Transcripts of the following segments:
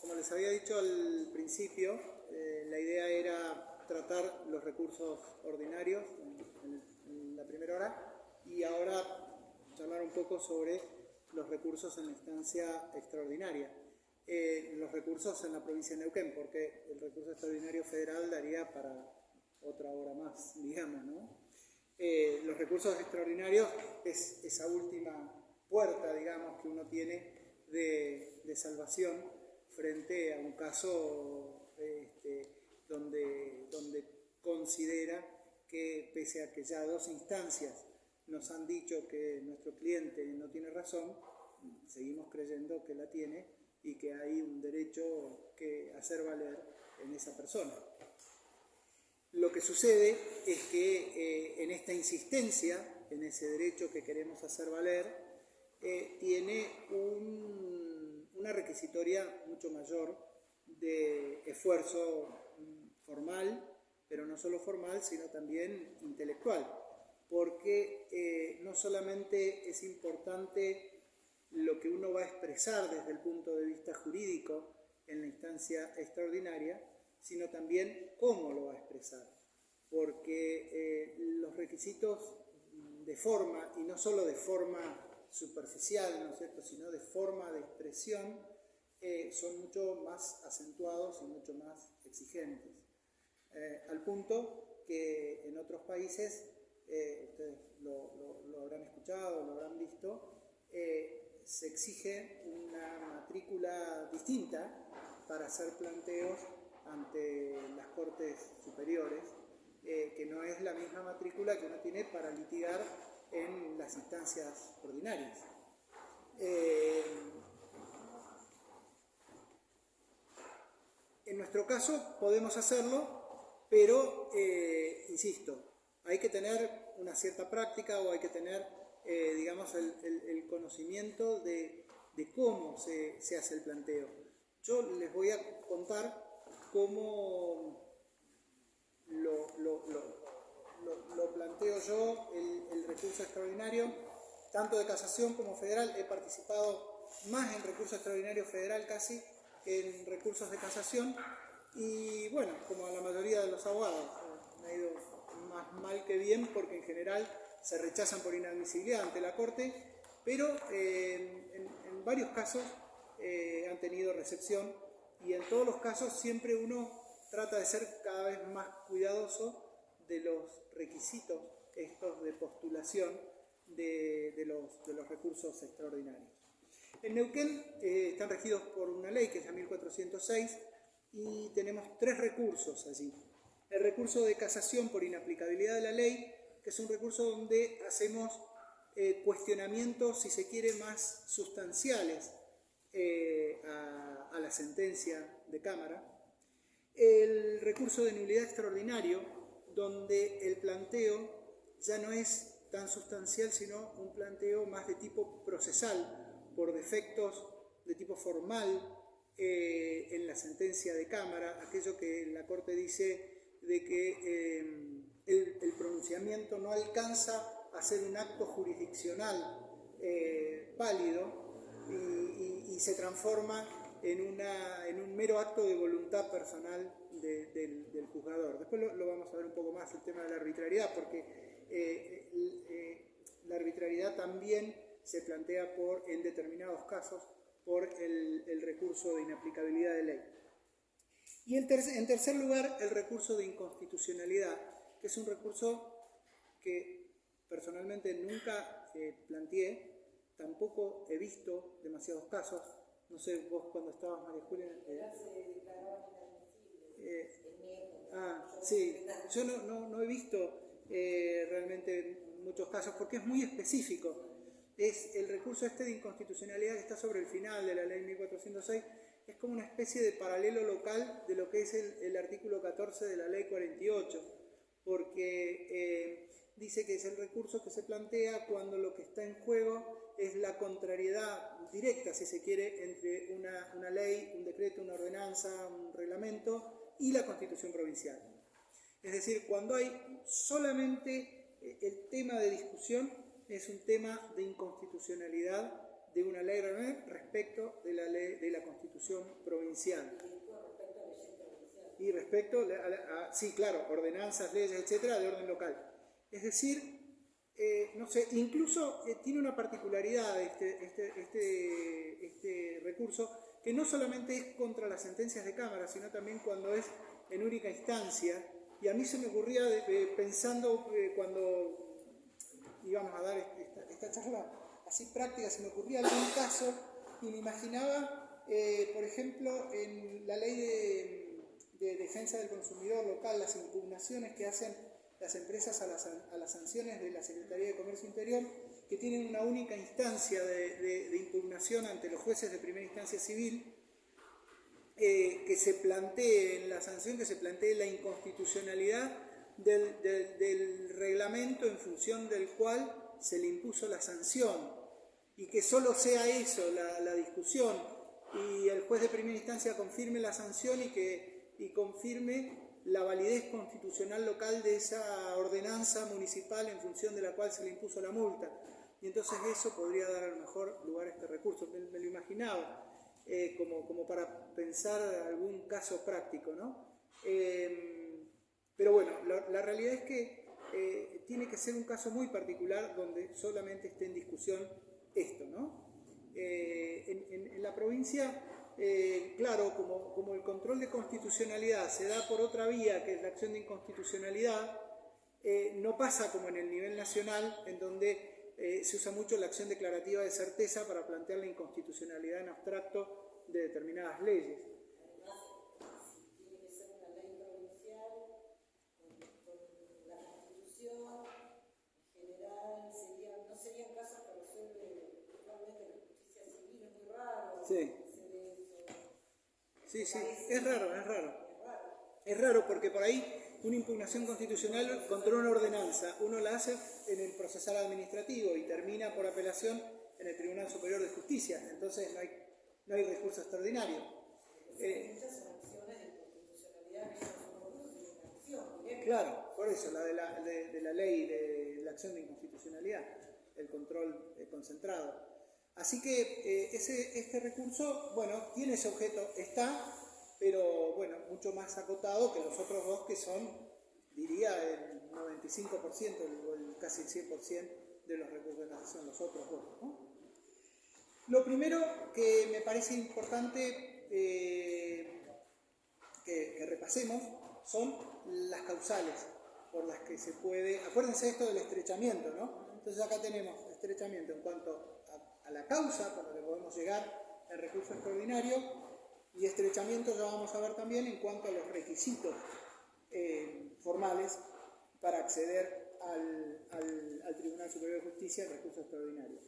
como les había dicho al principio, la idea era tratar los recursos ordinarios en la primera hora y ahora charlar un poco sobre los recursos en la instancia extraordinaria. Los recursos en la provincia de Neuquén, porque el recurso extraordinario federal daría para otra hora más, digamos, ¿no? Los recursos extraordinarios es esa última puerta, digamos, que uno tiene de salvación frente a un caso donde considera que, pese a que ya dos instancias nos han dicho que nuestro cliente no tiene razón, seguimos creyendo que la tiene y que hay un derecho que hacer valer en esa persona. Lo que sucede es que en esta insistencia, en ese derecho que queremos hacer valer, tiene una requisitoria mucho mayor de esfuerzo formal, pero no solo formal, sino también intelectual, porque no solamente es importante lo que uno va a expresar desde el punto de vista jurídico en la instancia extraordinaria, sino también cómo lo va a expresar, porque los requisitos de forma, y no solo de forma superficial, ¿no es cierto?, sino de forma de expresión, son mucho más acentuados y mucho más exigentes, al punto que en otros países, ustedes lo habrán escuchado, lo habrán visto, se exige una matrícula distinta para hacer planteos ante las Cortes Superiores, que no es la misma matrícula que uno tiene para litigar en las instancias ordinarias. En nuestro caso podemos hacerlo, pero, insisto, hay que tener una cierta práctica o hay que tener, digamos, el conocimiento de cómo se hace el planteo. Yo les voy a contar cómo lo planteo yo, el recurso extraordinario, tanto de casación como federal. He participado más en recurso extraordinario federal casi que en recursos de casación, y bueno, como a la mayoría de los abogados, me ha ido más mal que bien, porque en general se rechazan por inadmisibilidad ante la Corte, pero en varios casos han tenido recepción, y en todos los casos siempre uno trata de ser cada vez más cuidadoso de los requisitos estos de postulación de los recursos extraordinarios. En Neuquén están regidos por una ley que es la 1406 y tenemos tres recursos allí. El recurso de casación por inaplicabilidad de la ley, que es un recurso donde hacemos cuestionamientos, si se quiere, más sustanciales a la sentencia de Cámara. El recurso de nulidad extraordinario, donde el planteo ya no es tan sustancial, sino un planteo más de tipo procesal, por defectos de tipo formal en la sentencia de Cámara, aquello que la Corte dice de que el pronunciamiento no alcanza a ser un acto jurisdiccional válido y se transforma en un mero acto de voluntad personal del juzgador. Después lo vamos a ver un poco más, el tema de la arbitrariedad, porque la arbitrariedad también se plantea en determinados casos por el recurso de inaplicabilidad de ley. Y en tercer lugar, el recurso de inconstitucionalidad, que es un recurso que personalmente nunca planteé, tampoco he visto demasiados casos. No sé, vos cuando estabas, María Julia... sí, yo no he visto realmente muchos casos, porque es muy específico. Es el recurso de inconstitucionalidad que está sobre el final de la ley 1406, es como una especie de paralelo local de lo que es el artículo 14 de la ley 48, porque dice que es el recurso que se plantea cuando lo que está en juego es la contrariedad directa, si se quiere, entre una ley, un decreto, una ordenanza, un reglamento y la Constitución provincial. Es decir, cuando hay solamente el tema de discusión, es un tema de inconstitucionalidad de una ley respecto de la ley de la Constitución provincial. Y respecto sí, claro, ordenanzas, leyes, etcétera, de orden local. Es decir, no sé, incluso tiene una particularidad este recurso, que no solamente es contra las sentencias de Cámara, sino también cuando es en única instancia. Y a mí se me ocurría, pensando cuando íbamos a dar esta charla así práctica, se me ocurría algún caso y me imaginaba, por ejemplo, en la ley de defensa del consumidor local, las impugnaciones que hacen las empresas a las sanciones de la Secretaría de Comercio Interior, que tienen una única instancia de impugnación ante los jueces de primera instancia civil, que se plantee en la sanción, que se plantee la inconstitucionalidad del reglamento en función del cual se le impuso la sanción, y que solo sea eso la discusión, y el juez de primera instancia confirme la sanción y confirme la validez constitucional local de esa ordenanza municipal en función de la cual se le impuso la multa. Y entonces eso podría dar a lo mejor lugar a este recurso. Me lo imaginaba como para pensar algún caso práctico, ¿no? Pero bueno, la realidad es que tiene que ser un caso muy particular donde solamente esté en discusión esto, ¿no? En la provincia, claro, como el control de constitucionalidad se da por otra vía, que es la acción de inconstitucionalidad, no pasa como en el nivel nacional, en donde se usa mucho la acción declarativa de certeza para plantear la inconstitucionalidad en abstracto de determinadas leyes. Tiene que ser una ley provincial con la Constitución en general, no serían casos que resuelve actualmente la justicia civil, es muy raro. Sí. Sí, es raro. Es raro porque por ahí una impugnación constitucional contra una ordenanza, uno la hace en el procesal administrativo y termina por apelación en el Tribunal Superior de Justicia, entonces no hay recurso extraordinario. Muchas son acciones de constitucionalidad que son recursos de acción. Claro, por eso, la de la ley de la acción de inconstitucionalidad, el control concentrado. Así que este recurso, bueno, tiene ese objeto, pero bueno, mucho más acotado que los otros dos, que son, diría, el 95% o casi el 100% de los recursos de la nación, los otros dos, ¿no? Lo primero que me parece importante que repasemos son las causales por las que se puede... Acuérdense esto del estrechamiento, ¿no? Entonces acá tenemos estrechamiento en cuanto a la causa por la que podemos llegar al recurso extraordinario, y estrechamiento ya vamos a ver también en cuanto a los requisitos formales para acceder al Tribunal Superior de Justicia al recurso extraordinario.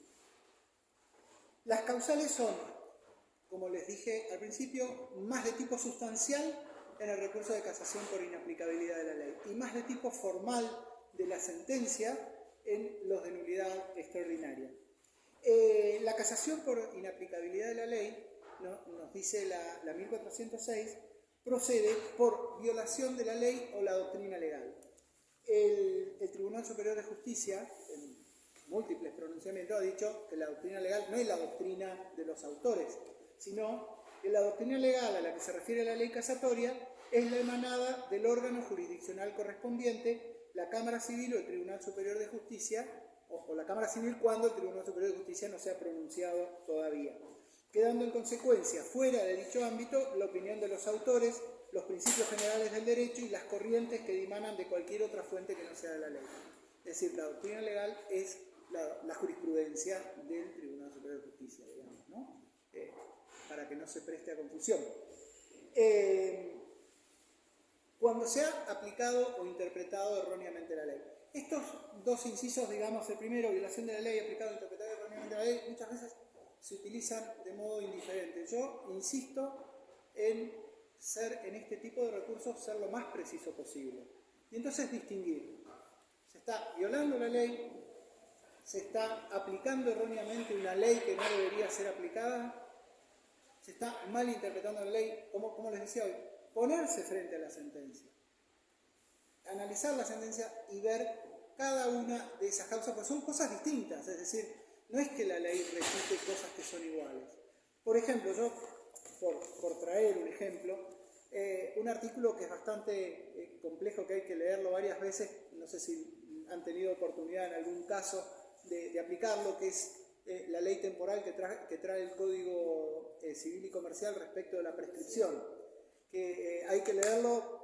Las causales son, como les dije al principio, más de tipo sustancial en el recurso de casación por inaplicabilidad de la ley y más de tipo formal de la sentencia en los de nulidad extraordinaria. La casación por inaplicabilidad de la ley, ¿no?, nos dice la 1406, procede por violación de la ley o la doctrina legal. El Tribunal Superior de Justicia, en múltiples pronunciamientos, ha dicho que la doctrina legal no es la doctrina de los autores, sino que la doctrina legal a la que se refiere la ley casatoria es la emanada del órgano jurisdiccional correspondiente, la Cámara Civil o el Tribunal Superior de Justicia, o la Cámara Civil cuando el Tribunal Superior de Justicia no se ha pronunciado todavía, quedando en consecuencia fuera de dicho ámbito la opinión de los autores, los principios generales del derecho y las corrientes que dimanan de cualquier otra fuente que no sea de la ley. Es decir, la doctrina legal es la jurisprudencia del Tribunal Superior de Justicia, digamos, ¿no? Para que no se preste a confusión. Cuando se ha aplicado o interpretado erróneamente la ley. Estos dos incisos, digamos, el primero, violación de la ley, aplicado o interpretado erróneamente la ley, muchas veces se utilizan de modo indiferente. Yo insisto en este tipo de recursos ser lo más preciso posible. Y entonces distinguir. Se está violando la ley, se está aplicando erróneamente una ley que no debería ser aplicada, se está mal interpretando la ley, como les decía hoy, ponerse frente a la sentencia, analizar la sentencia y ver cada una de esas causas, porque son cosas distintas, es decir, no es que la ley repite cosas que son iguales. Por ejemplo, yo, por traer un ejemplo, un artículo que es bastante complejo, que hay que leerlo varias veces, no sé si han tenido oportunidad en algún caso de aplicarlo, que es la ley temporal que trae el Código Civil y Comercial respecto de la prescripción, que hay que leerlo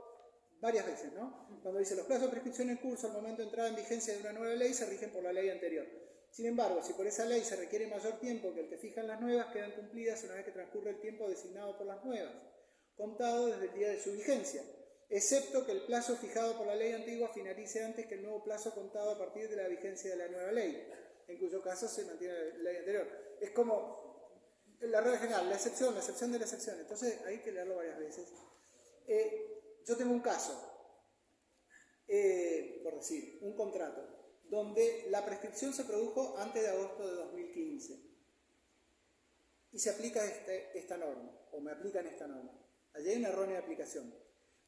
varias veces, ¿no? Cuando dice los plazos de prescripción en curso al momento de entrada en vigencia de una nueva ley se rigen por la ley anterior. Sin embargo, si por esa ley se requiere mayor tiempo que el que fijan las nuevas, quedan cumplidas una vez que transcurre el tiempo designado por las nuevas, contado desde el día de su vigencia, excepto que el plazo fijado por la ley antigua finalice antes que el nuevo plazo contado a partir de la vigencia de la nueva ley, en cuyo caso se mantiene la ley anterior. Es como la regla general, la excepción de la excepción. Entonces hay que leerlo varias veces. Yo tengo un caso, por decir, un contrato, donde la prescripción se produjo antes de agosto de 2015 y se aplica esta norma, o me aplican esta norma. Allí hay una errónea aplicación.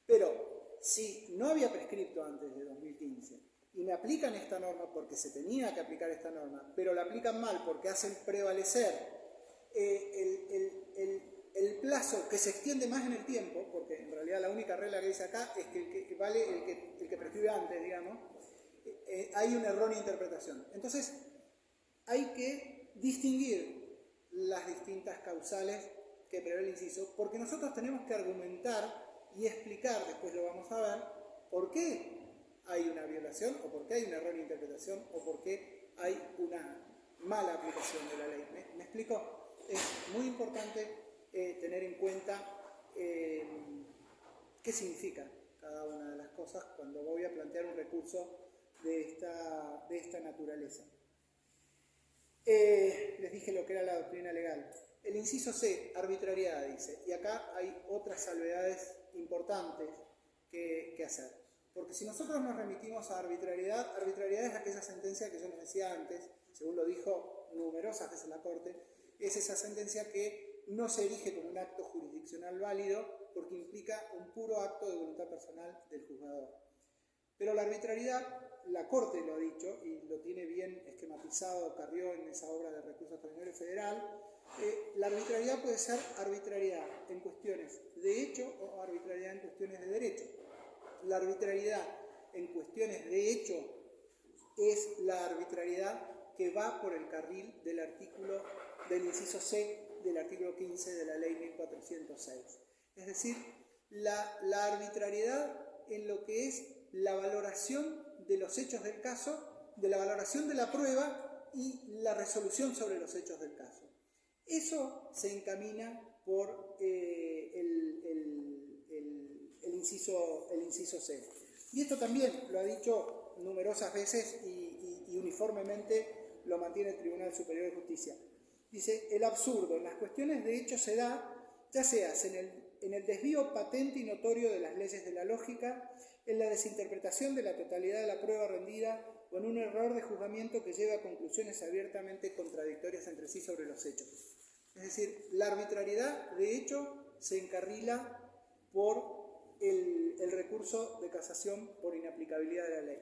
Pero si no había prescripto antes de 2015 y me aplican esta norma porque se tenía que aplicar esta norma, pero la aplican mal porque hacen prevalecer el plazo que se extiende más en el tiempo, porque en realidad la única regla que dice acá es que el que vale el que prescribe antes, digamos, hay una errónea interpretación. Entonces, hay que distinguir las distintas causales que prevé el inciso, porque nosotros tenemos que argumentar y explicar, después lo vamos a ver, por qué hay una violación, o por qué hay una errónea interpretación, o por qué hay una mala aplicación de la ley. ¿Me explico? Es muy importante tener en cuenta qué significa cada una de las cosas cuando voy a plantear un recurso de esta naturaleza. Les dije lo que era la doctrina legal. El inciso C, arbitrariedad, dice, y acá hay otras salvedades importantes que hacer. Porque si nosotros nos remitimos a arbitrariedad, arbitrariedad es aquella sentencia que yo les decía antes, según lo dijo numerosas veces la Corte, es esa sentencia que no se erige como un acto jurisdiccional válido porque implica un puro acto de voluntad personal del juzgador. Pero la arbitrariedad, la Corte lo ha dicho y lo tiene bien esquematizado Carrió en esa obra de recurso extraordinario federal, la arbitrariedad puede ser arbitrariedad en cuestiones de hecho o arbitrariedad en cuestiones de derecho. La arbitrariedad en cuestiones de hecho es la arbitrariedad que va por el carril del artículo del inciso C del artículo 15 de la ley 1406. Es decir, la arbitrariedad en lo que es la valoración de los hechos del caso, de la valoración de la prueba y la resolución sobre los hechos del caso. Eso se encamina por el inciso C. Y esto también lo ha dicho numerosas veces y uniformemente lo mantiene el Tribunal Superior de Justicia. Dice, el absurdo en las cuestiones de hecho se da, ya sea en el desvío patente y notorio de las leyes de la lógica, en la desinterpretación de la totalidad de la prueba rendida o en un error de juzgamiento que lleva a conclusiones abiertamente contradictorias entre sí sobre los hechos. Es decir, la arbitrariedad de hecho se encarrila por el recurso de casación por inaplicabilidad de la ley.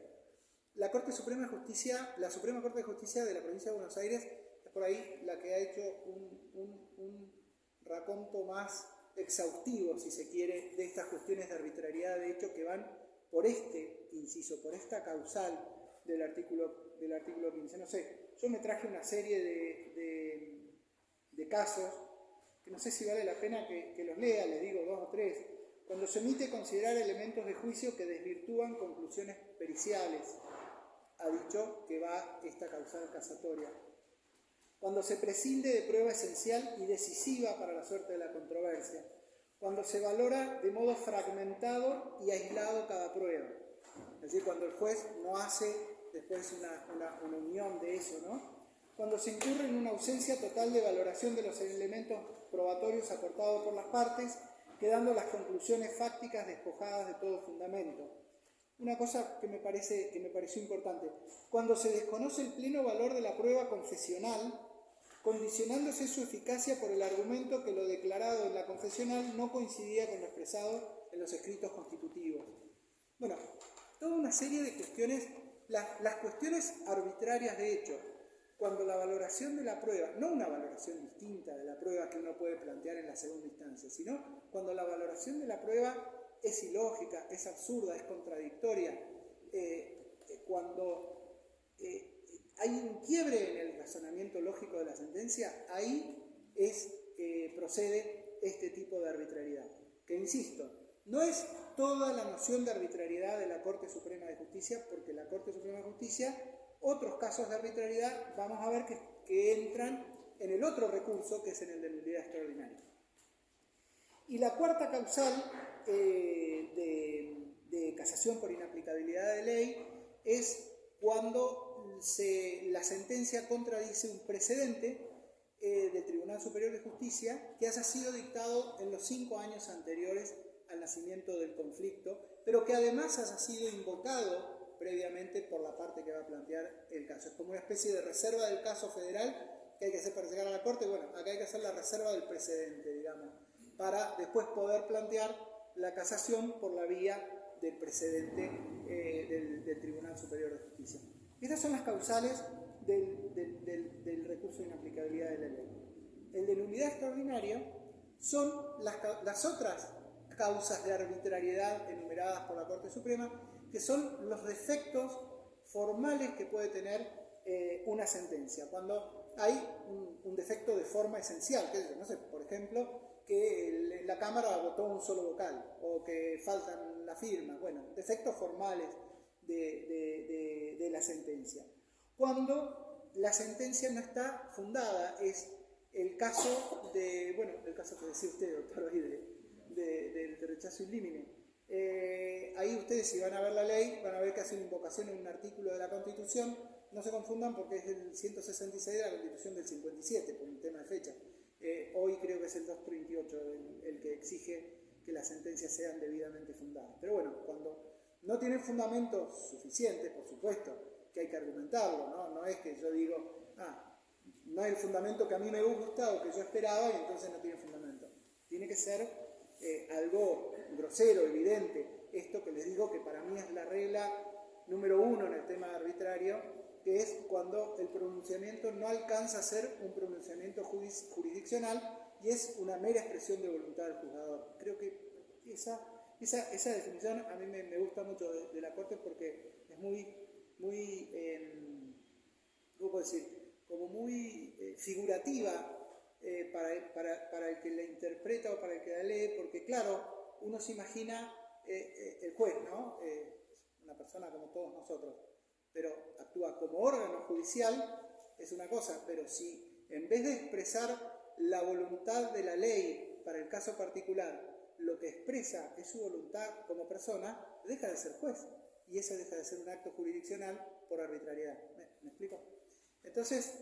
La Suprema Corte de Justicia de la Provincia de Buenos Aires es por ahí la que ha hecho un raconto más exhaustivo, si se quiere, de estas cuestiones de arbitrariedad de hecho que van por este inciso, por esta causal del artículo 15. No sé, yo me traje una serie de casos que no sé si vale la pena que los lea, les digo 2 o 3. Cuando se omite considerar elementos de juicio que desvirtúan conclusiones periciales, ha dicho que va esta causal casatoria. Cuando se prescinde de prueba esencial y decisiva para la suerte de la controversia. Cuando se valora de modo fragmentado y aislado cada prueba. Es decir, cuando el juez no hace después una unión de eso, ¿no? Cuando se incurre en una ausencia total de valoración de los elementos probatorios aportados por las partes, quedando las conclusiones fácticas despojadas de todo fundamento. Una cosa que me pareció importante, cuando se desconoce el pleno valor de la prueba confesional, condicionándose su eficacia por el argumento que lo declarado en la confesional no coincidía con lo expresado en los escritos constitutivos. Bueno, toda una serie de cuestiones, las cuestiones arbitrarias de hecho, cuando la valoración de la prueba, no una valoración distinta de la prueba que uno puede plantear en la segunda instancia, sino cuando la valoración de la prueba es ilógica, es absurda, es contradictoria, cuando hay un quiebre en el razonamiento lógico de la sentencia, ahí procede este tipo de arbitrariedad. Que insisto, no es toda la noción de arbitrariedad de la Corte Suprema de Justicia, porque la Corte Suprema de Justicia, otros casos de arbitrariedad, vamos a ver que entran en el otro recurso, que es en el de nulidad extraordinaria. Y la cuarta causal de casación por inaplicabilidad de ley es cuando la sentencia contradice un precedente del Tribunal Superior de Justicia que haya sido dictado en los 5 años anteriores al nacimiento del conflicto, pero que además haya sido invocado previamente por la parte que va a plantear el caso. Es como una especie de reserva del caso federal que hay que hacer para llegar a la Corte. Bueno, acá hay que hacer la reserva del precedente, digamos, para después poder plantear la casación por la vía del precedente del Tribunal Superior de Justicia. Estas son las causales del recurso de inaplicabilidad de la ley. El de nulidad extraordinaria son las otras causas de arbitrariedad enumeradas por la Corte Suprema, que son los defectos formales que puede tener una sentencia. Cuando hay un defecto de forma esencial, que es, no sé, por ejemplo, que la Cámara votó un solo vocal, o que faltan las firmas, bueno, defectos formales de la sentencia. Cuando la sentencia no está fundada, es el caso el caso que decía usted, doctor, hoy del rechazo in limine. Ahí ustedes, si van a ver la ley, van a ver que hace una invocación en un artículo de la Constitución. No se confundan porque es el 166 de la Constitución del 57, por un tema de fecha. Hoy creo que es el 238 el que exige que las sentencias sean debidamente fundadas. Pero bueno, cuando no tienen fundamentos suficientes, por supuesto que hay que argumentarlo, ¿no? No es que yo digo, no es el fundamento que a mí me gusta o que yo esperaba y entonces no tiene fundamento. Tiene que ser algo grosero, evidente. Esto que les digo que para mí es la regla número 1 en el tema arbitrario, que es cuando el pronunciamiento no alcanza a ser un pronunciamiento jurisdiccional y es una mera expresión de voluntad del juzgador. Creo que esa definición a mí me gusta mucho de la Corte porque es muy ¿cómo puedo decir? Como muy figurativa para el que la interpreta o para el que la lee, porque claro, uno se imagina el juez, ¿no? Una persona como todos nosotros, pero actúa como órgano judicial, es una cosa, pero si en vez de expresar la voluntad de la ley para el caso particular, lo que expresa es su voluntad como persona, deja de ser juez, y eso deja de ser un acto jurisdiccional por arbitrariedad. ¿Me explico? Entonces,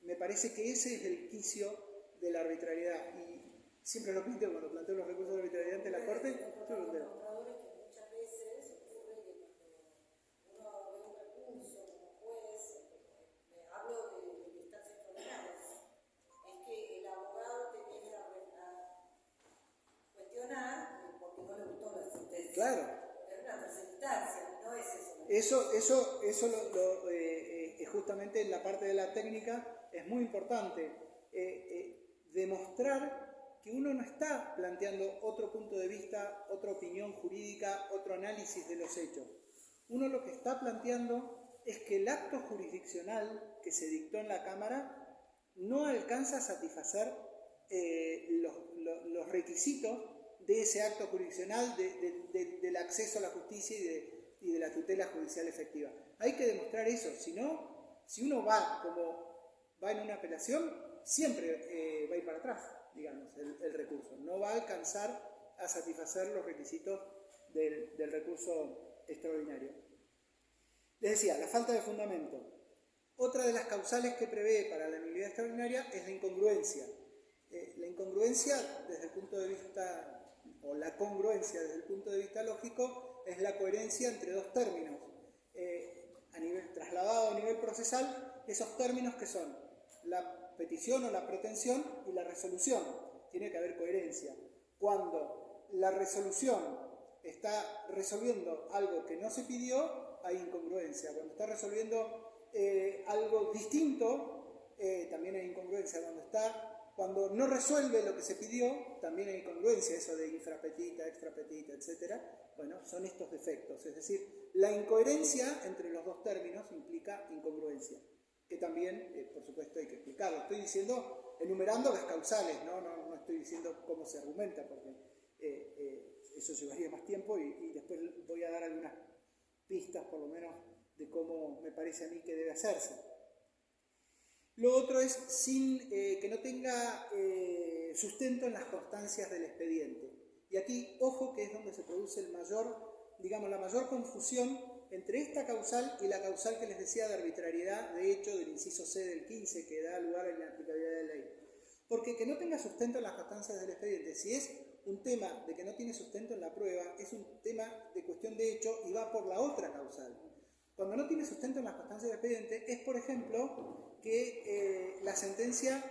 me parece que ese es el quicio de la arbitrariedad, y siempre lo planteo cuando planteo los recursos de arbitrariedad ante la Corte, yo lo planteo. Claro. Es una tercera instancia, no es eso. Eso justamente en la parte de la técnica es muy importante. Demostrar que uno no está planteando otro punto de vista, otra opinión jurídica, otro análisis de los hechos. Uno lo que está planteando es que el acto jurisdiccional que se dictó en la Cámara no alcanza a satisfacer los requisitos de ese acto jurisdiccional, del acceso a la justicia y de la tutela judicial efectiva. Hay que demostrar eso, si no, si uno va en una apelación, siempre va a ir para atrás, digamos, el recurso. No va a alcanzar a satisfacer los requisitos del recurso extraordinario. Les decía, la falta de fundamento. Otra de las causales que prevé para la nulidad extraordinaria es la incongruencia. La incongruencia desde el punto de vista, o la congruencia desde el punto de vista lógico, es la coherencia entre dos términos. Trasladado a nivel procesal, esos términos que son la petición o la pretensión y la resolución. Tiene que haber coherencia. Cuando la resolución está resolviendo algo que no se pidió, hay incongruencia. Cuando está resolviendo algo distinto, también hay incongruencia cuando no resuelve lo que se pidió, también hay incongruencia, eso de infrapetita, extrapetita, etc. Bueno, son estos defectos, es decir, la incoherencia entre los dos términos implica incongruencia, que también, por supuesto, hay que explicarlo. Estoy diciendo, enumerando las causales, no estoy diciendo cómo se argumenta, porque eso llevaría más tiempo y después voy a dar algunas pistas, por lo menos, de cómo me parece a mí que debe hacerse. Lo otro es que no tenga sustento en las constancias del expediente. Y aquí, ojo, que es donde se produce la mayor confusión entre esta causal y la causal que les decía de arbitrariedad, de hecho, del inciso C del 15, que da lugar a la inaplicabilidad de la ley. Porque que no tenga sustento en las constancias del expediente, si es un tema de que no tiene sustento en la prueba, es un tema de cuestión de hecho y va por la otra causal. Cuando no tiene sustento en las constancias del expediente es, por ejemplo, que la sentencia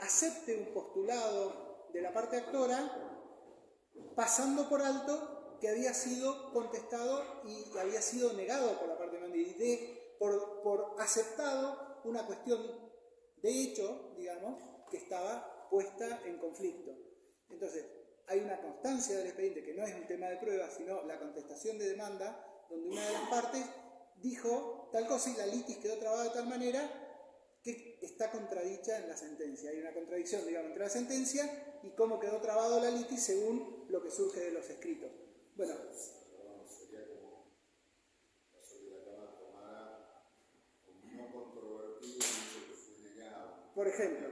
acepte un postulado de la parte actora pasando por alto que había sido contestado y había sido negado por la parte demandante, y por aceptado una cuestión de hecho, digamos, que estaba puesta en conflicto. Entonces, hay una constancia del expediente que no es un tema de prueba, sino la contestación de demanda, donde una de las partes dijo tal cosa y la litis quedó trabada de tal manera que está contradicha en la sentencia. Hay una contradicción, digamos, entre la sentencia y cómo quedó trabado la litis según lo que surge de los escritos. Bueno, sería como caso que la Cámara tomara como no controvertido el hecho que fue negado. Por ejemplo,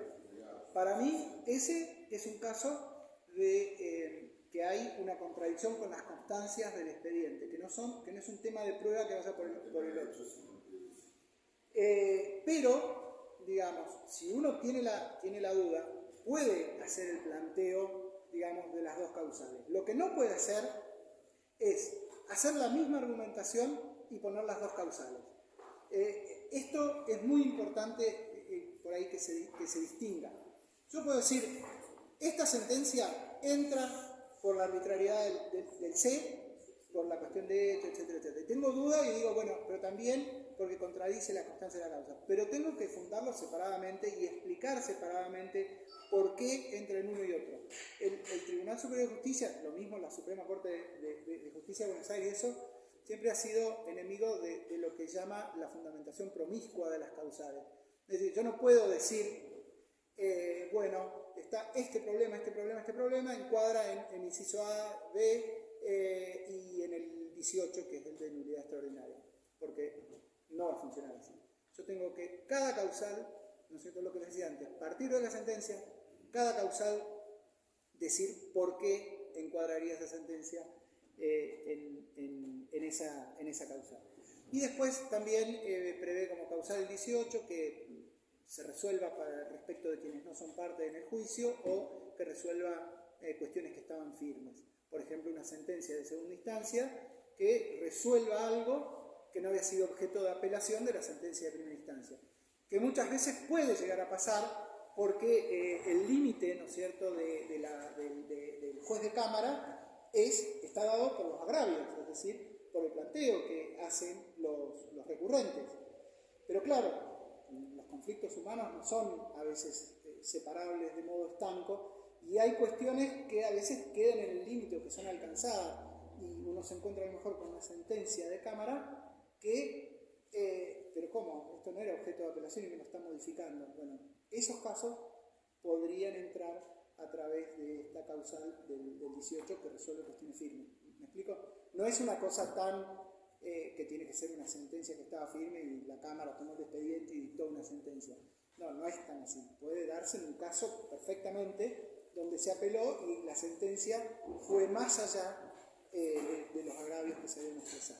para mí ese es un caso de que hay una contradicción con las constancias del expediente, que no es un tema de prueba que vaya por el otro. Pero, digamos, si uno tiene la duda, puede hacer el planteo, digamos, de las dos causales. Lo que no puede hacer es hacer la misma argumentación y poner las dos causales. Esto es muy importante por ahí que se distinga. Yo puedo decir, esta sentencia entra por la arbitrariedad del C, por la cuestión de hecho, etcétera, etcétera. Tengo duda y digo, bueno, pero también porque contradice la constancia de la causa. Pero tengo que fundarlo separadamente y explicar separadamente por qué entra en uno y otro. El Tribunal Superior de Justicia, lo mismo la Suprema Corte de Justicia de Buenos Aires, eso siempre ha sido enemigo de lo que llama la fundamentación promiscua de las causales. Es decir, yo no puedo decir, bueno, está este problema, encuadra en inciso A, B y en el 18, que es el de nulidad extraordinaria, porque no va a funcionar así. Yo tengo que cada causal, ¿no es cierto?, lo que les decía antes, partir de la sentencia, cada causal decir por qué encuadraría esa sentencia en esa causal. Y después también prevé como causal el 18 que se resuelva respecto de quienes no son parte en el juicio o que resuelva cuestiones que estaban firmes. Por ejemplo, una sentencia de segunda instancia que resuelva algo que no había sido objeto de apelación de la sentencia de primera instancia. Que muchas veces puede llegar a pasar porque el límite, ¿no es cierto?, del juez de cámara está dado por los agravios, es decir, por el planteo que hacen los recurrentes. Pero claro, los conflictos humanos no son a veces separables de modo estanco y hay cuestiones que a veces quedan en el límite o que son alcanzadas y uno se encuentra a lo mejor con una sentencia de cámara que, pero ¿cómo? Esto no era objeto de apelación y me lo está modificando. Bueno, esos casos podrían entrar a través de esta causal del 18 que resuelve cuestiones firmes. ¿Me explico? No es una cosa tan que tiene que ser una sentencia que estaba firme y la Cámara tomó el expediente y dictó una sentencia. No es tan así. Puede darse en un caso perfectamente donde se apeló y la sentencia fue más allá de los agravios que se deben expresar.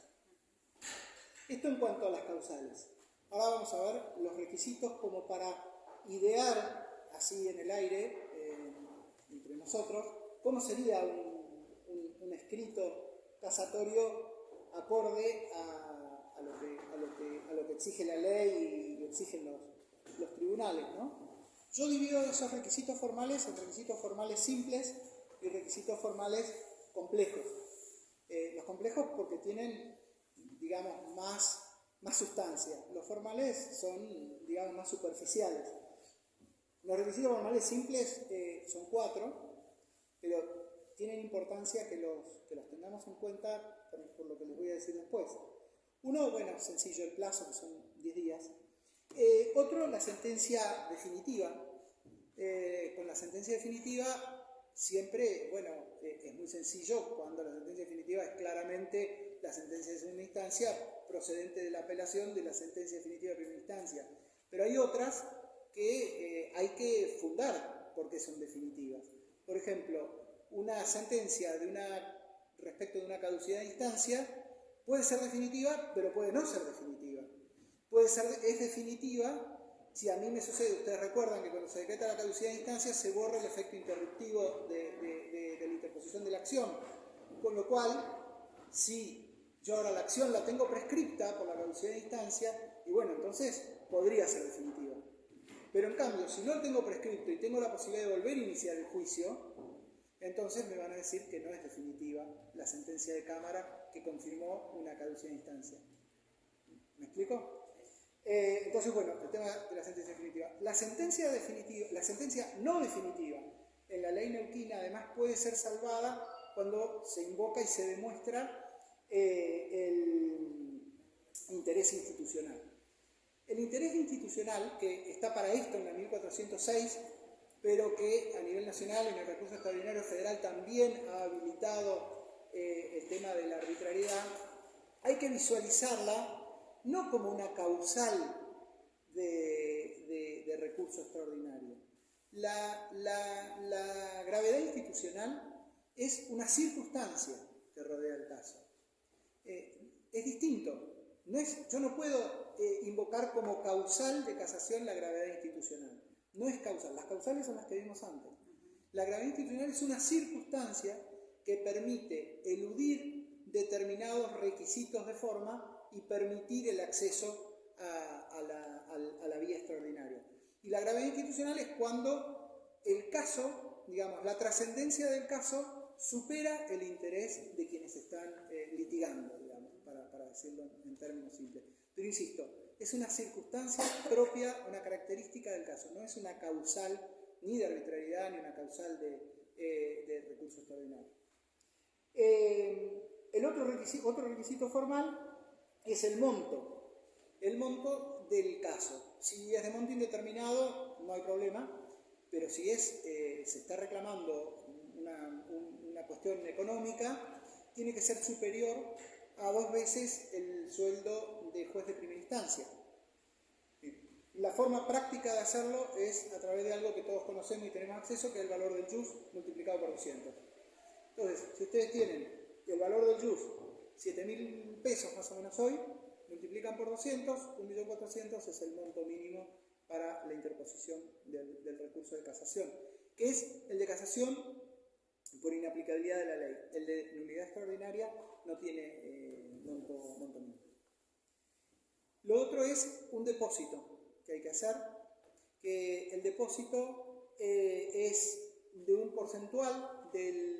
Esto en cuanto a las causales. Ahora vamos a ver los requisitos como para idear así en el aire, entre nosotros, cómo sería un escrito casatorio acorde a lo que exige la ley y exigen los tribunales, ¿no? Yo divido esos requisitos formales en requisitos formales simples y requisitos formales complejos. Los complejos porque tienen, digamos, más más sustancia. Los formales son, digamos, más superficiales. Los requisitos formales simples son 4, pero tienen importancia que los tengamos en cuenta por lo que les voy a decir después. Uno, bueno, sencillo, el plazo, que son 10 días. Otro, la sentencia definitiva. Con la sentencia definitiva siempre, bueno, es muy sencillo cuando la sentencia definitiva es claramente la sentencia de segunda instancia procedente de la apelación de la sentencia definitiva de primera instancia. Pero hay otras que hay que fundar porque son definitivas. Por ejemplo, una sentencia respecto de una caducidad de instancia puede ser definitiva, pero puede no ser definitiva. Es definitiva si a mí me sucede, ustedes recuerdan que cuando se decreta la caducidad de instancia se borra el efecto interruptivo de la interposición de la acción. Con lo cual, si yo ahora la acción la tengo prescripta por la caducidad de instancia, y bueno, entonces podría ser definitiva. Pero en cambio, si no lo tengo prescripto y tengo la posibilidad de volver a iniciar el juicio, entonces me van a decir que no es definitiva la sentencia de Cámara que confirmó una caducidad de instancia. ¿Me explico? Entonces, bueno, el tema de la sentencia definitiva. La sentencia no definitiva en la ley neuquina, además, puede ser salvada cuando se invoca y se demuestra el interés institucional. El interés institucional, que está para esto en la 1406, pero que a nivel nacional, en el recurso extraordinario federal, también ha habilitado el tema de la arbitrariedad, hay que visualizarla no como una causal de recurso extraordinario. La gravedad institucional es una circunstancia que rodea el caso. Es distinto. Yo no puedo invocar como causal de casación la gravedad institucional. No es causal. Las causales son las que vimos antes. La gravedad institucional es una circunstancia que permite eludir determinados requisitos de forma y permitir el acceso a la vía extraordinaria. Y la gravedad institucional es cuando el caso, digamos, la trascendencia del caso supera el interés de quienes están litigando, digamos, para decirlo en términos simples. Pero insisto, es una circunstancia propia, una característica del caso, no es una causal ni de arbitrariedad ni una causal de recurso extraordinario. El otro requisito formal es el monto del caso. Si es de monto indeterminado, no hay problema, pero si se está reclamando una cuestión económica, tiene que ser superior a 2 veces el sueldo de juez de primera instancia. La forma práctica de hacerlo es a través de algo que todos conocemos y tenemos acceso, que es el valor del jus multiplicado por 200. Entonces, si ustedes tienen el valor del jus 7.000 pesos más o menos hoy, multiplican por 200, 1.400.000 es el monto mínimo para la interposición del recurso de casación, que es el de casación por inaplicabilidad de la ley. El de nulidad extraordinaria no tiene monto mínimo. Lo otro es un depósito que hay que hacer, que el depósito es de un porcentual del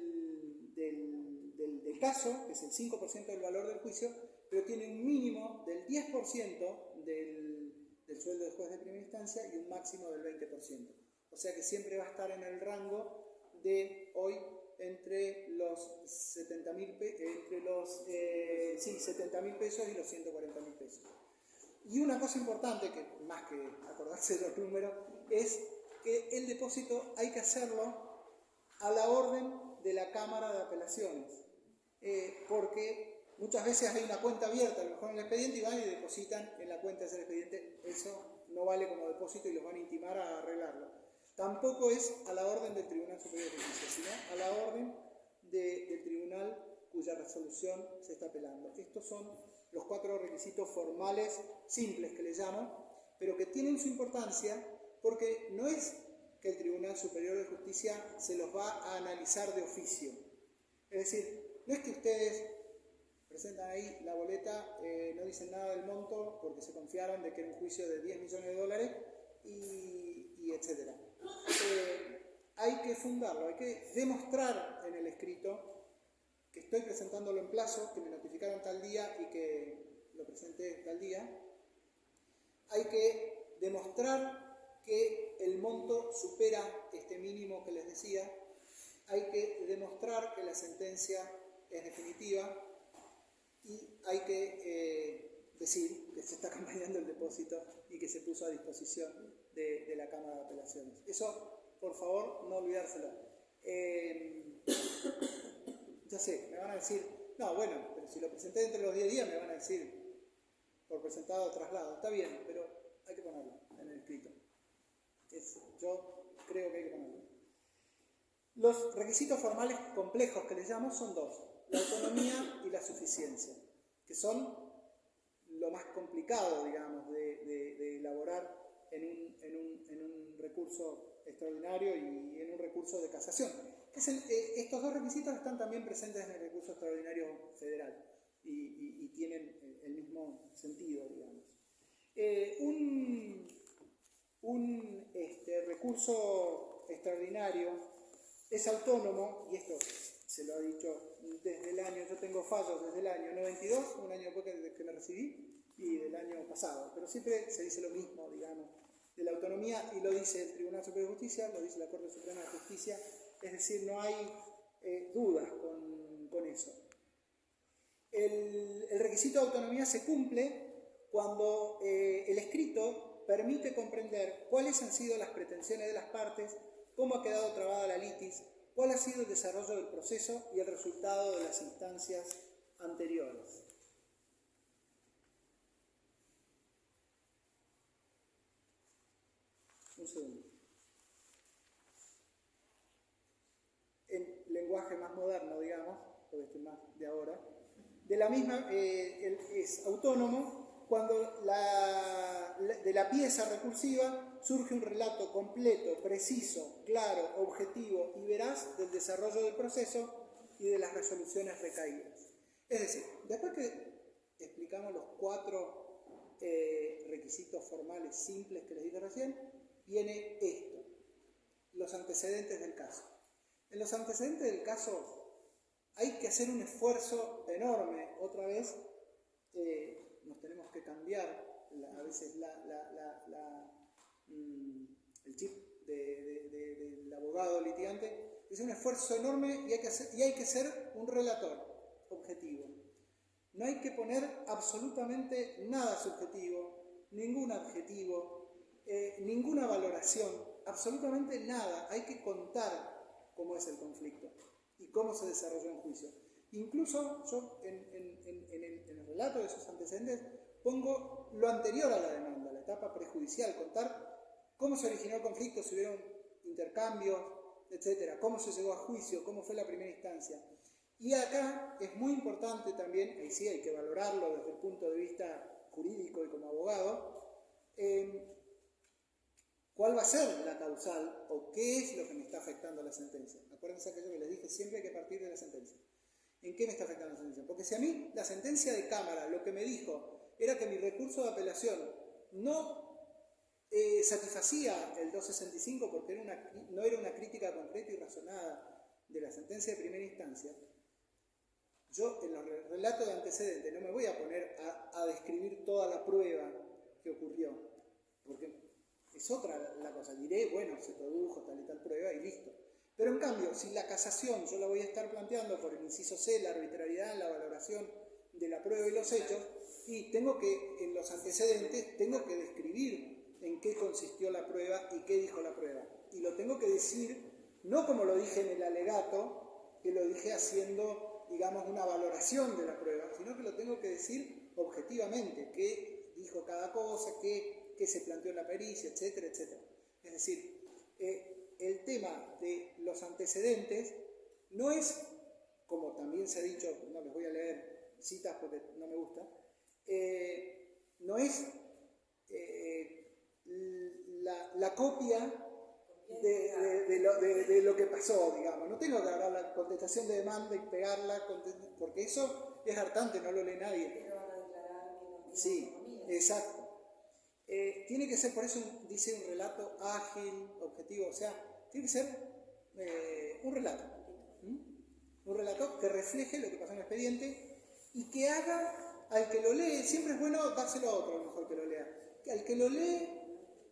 caso, que es el 5% del valor del juicio, pero tiene un mínimo del 10% del sueldo de juez de primera instancia y un máximo del 20%. O sea que siempre va a estar en el rango de hoy entre los 70.000 pesos y los 140.000 pesos. Y una cosa importante, que más que acordarse de los números, es que el depósito hay que hacerlo a la orden de la Cámara de Apelaciones, porque muchas veces hay una cuenta abierta, a lo mejor en el expediente, y van y depositan en la cuenta de ese expediente. Eso no vale como depósito y los van a intimar a arreglarlo. Tampoco es a la orden del Tribunal Superior de Justicia, sino a la orden del tribunal cuya resolución se está apelando. Estos son los 4 requisitos formales simples que les llamo, pero que tienen su importancia porque no es que el Tribunal Superior de Justicia se los va a analizar de oficio. Es decir, no es que ustedes presentan ahí la boleta, no dicen nada del monto porque se confiaron de que era un juicio de $10 millones y etc. Hay que fundarlo, hay que demostrar en el escrito que estoy presentándolo en plazo, que me notificaron tal día y lo presenté tal día, hay que demostrar que el monto supera este mínimo que les decía, hay que demostrar que la sentencia es definitiva y hay que decir que se está acompañando el depósito y que se puso a disposición de la Cámara de Apelaciones. Eso, por favor, no olvidárselo. Ya sé, me van a decir, no, bueno, pero si lo presenté entre los 10 días me van a decir por presentado o traslado. Está bien, pero hay que ponerlo en el escrito. Yo creo que hay que ponerlo. Los requisitos formales complejos que les llamo son dos: la autonomía y la suficiencia, que son lo más complicado, digamos, de elaborar en un recurso extraordinario y en un recurso de casación. Estos dos requisitos están también presentes en el recurso extraordinario federal y tienen el mismo sentido, digamos. Un recurso extraordinario es autónomo, y esto se lo ha dicho desde el año, yo tengo fallos desde el año 92, un año después que me recibí, y del año pasado, pero siempre se dice lo mismo, digamos, de la autonomía, y lo dice el Tribunal Superior de Justicia, lo dice la Corte Suprema de Justicia, es decir, no hay dudas con eso. El requisito de autonomía se cumple cuando el escrito permite comprender cuáles han sido las pretensiones de las partes, cómo ha quedado trabada la litis, cuál ha sido el desarrollo del proceso y el resultado de las instancias anteriores. Un segundo. En lenguaje más moderno, digamos, porque este es más de ahora, de la misma, es autónomo cuando de la pieza recursiva surge un relato completo, preciso, claro, objetivo y veraz del desarrollo del proceso y de las resoluciones recaídas. Es decir, después que explicamos los 4 requisitos formales simples que les dije recién, viene esto: los antecedentes del caso. En los antecedentes del caso hay que hacer un esfuerzo enorme. Otra vez nos tenemos que cambiar a veces el chip del abogado litigante. Es un esfuerzo enorme y hay que ser un relator objetivo. No hay que poner absolutamente nada subjetivo, ningún adjetivo, ninguna valoración, absolutamente nada. Hay que contar cómo es el conflicto y cómo se desarrolló en juicio. Incluso yo en el relato de esos antecedentes pongo lo anterior a la demanda, la etapa prejudicial, contar cómo se originó el conflicto, si hubieron intercambios, etcétera, cómo se llegó a juicio, cómo fue la primera instancia. Y acá es muy importante también, y sí hay que valorarlo desde el punto de vista jurídico y como abogado, ¿cuál va a ser la causal o qué es lo que me está afectando la sentencia? Acuérdense aquello que les dije, siempre hay que partir de la sentencia. ¿En qué me está afectando la sentencia? Porque si a mí la sentencia de Cámara lo que me dijo era que mi recurso de apelación no satisfacía el 265 porque no era una crítica concreta y razonada de la sentencia de primera instancia, yo en los relatos de antecedentes no me voy a poner a describir toda la prueba que ocurrió, porque es otra la cosa. Diré, bueno, se produjo tal y tal prueba y listo. Pero en cambio, si la casación yo la voy a estar planteando por el inciso C, la arbitrariedad en la valoración de la prueba y los hechos, y tengo que, en los antecedentes, tengo que describir en qué consistió la prueba y qué dijo la prueba. Y lo tengo que decir, no como lo dije en el alegato, que lo dije haciendo, digamos, una valoración de la prueba, sino que lo tengo que decir objetivamente, qué dijo cada cosa, qué se planteó en la pericia, etcétera, etcétera. Es decir, el tema de los antecedentes no es, como también se ha dicho, no les voy a leer citas porque no me gusta, no es la copia de lo que pasó, digamos. No tengo que agarrar la contestación de demanda y pegarla, porque eso es hartante, no lo lee nadie. Sí, exacto. Tiene que ser, por eso dice un relato ágil, objetivo, o sea, tiene que ser un relato. Un relato que refleje lo que pasó en el expediente y que haga al que lo lee, siempre es bueno dárselo a otro, a lo mejor que lo lea, que al que lo lee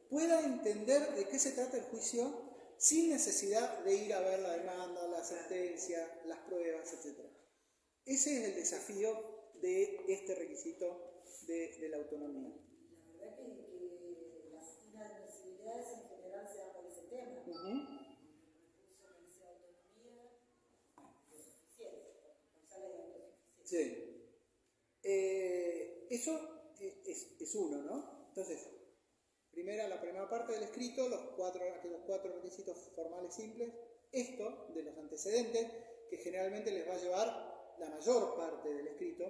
pueda entender de qué se trata el juicio sin necesidad de ir a ver la demanda, la sentencia, las pruebas, etc. Ese es el desafío de este requisito de la autonomía. La verdad que las inadmisibilidades en general se dan por ese tema. Uh-huh. Sí. Eso es uno, ¿no? Entonces, la primera parte del escrito, aquellos cuatro requisitos formales simples, esto de los antecedentes, que generalmente les va a llevar la mayor parte del escrito,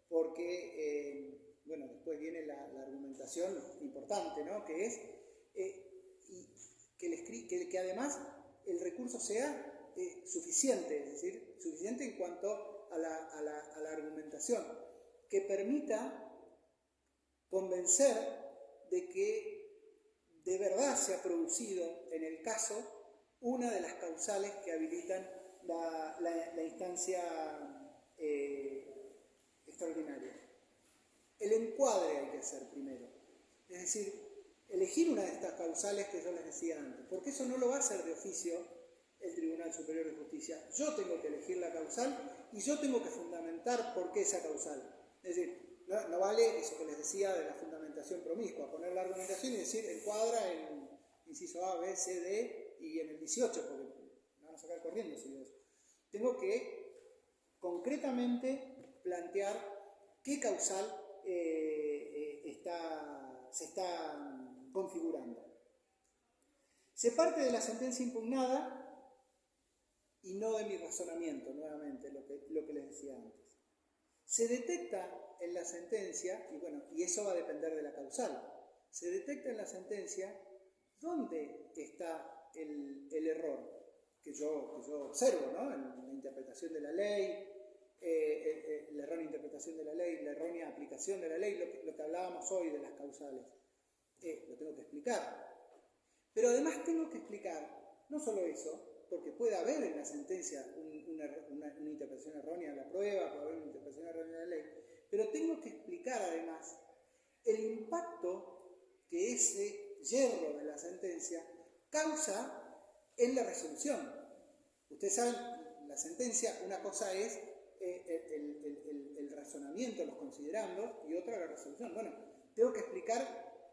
porque, bueno, después viene la argumentación importante, ¿no? Que es que además el recurso sea suficiente, es decir, suficiente en cuanto a la argumentación, que permita convencer de que de verdad se ha producido en el caso una de las causales que habilitan la instancia extraordinaria. El encuadre hay que hacer primero, es decir, elegir una de estas causales que yo les decía antes, porque eso no lo va a hacer de oficio el Tribunal Superior de Justicia. Yo tengo que elegir la causal y yo tengo que fundamentar por qué esa causal. Es decir, no vale eso que les decía de la fundamentación promiscua, poner la argumentación y decir encuadra en inciso A, B, C, D y en el 18, porque me van a sacar corriendo si digo eso. Tengo que concretamente plantear qué causal se está configurando. Se parte de la sentencia impugnada y no de mi razonamiento, nuevamente, lo que les decía antes. Se detecta en la sentencia, y eso va a depender de la causal, se detecta en la sentencia dónde está el error que yo observo, ¿no? En la interpretación de la ley, la errónea interpretación de la ley, la errónea aplicación de la ley, lo que hablábamos hoy de las causales. Lo tengo que explicar. Pero además tengo que explicar no solo eso, porque puede haber en la sentencia una interpretación errónea de la prueba, puede haber una interpretación errónea de la ley, pero tengo que explicar además el impacto que ese yerro de la sentencia causa en la resolución. Ustedes saben, la sentencia, una cosa es el razonamiento, los considerandos, y otra la resolución. Bueno, tengo que explicar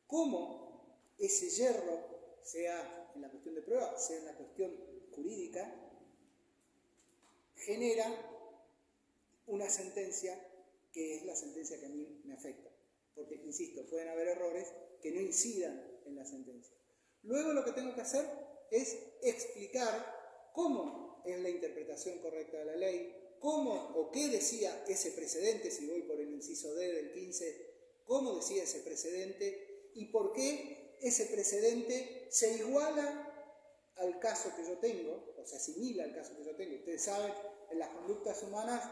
cómo ese yerro, sea en la cuestión de prueba, sea en la cuestión jurídica, genera una sentencia que es la sentencia que a mí me afecta. Porque, insisto, pueden haber errores que no incidan en la sentencia. Luego lo que tengo que hacer es explicar cómo es la interpretación correcta de la ley, cómo o qué decía ese precedente, si voy por el inciso D del 15, cómo decía ese precedente y por qué ese precedente se iguala al caso que yo tengo, o se asimila al caso que yo tengo. Ustedes saben, en las conductas humanas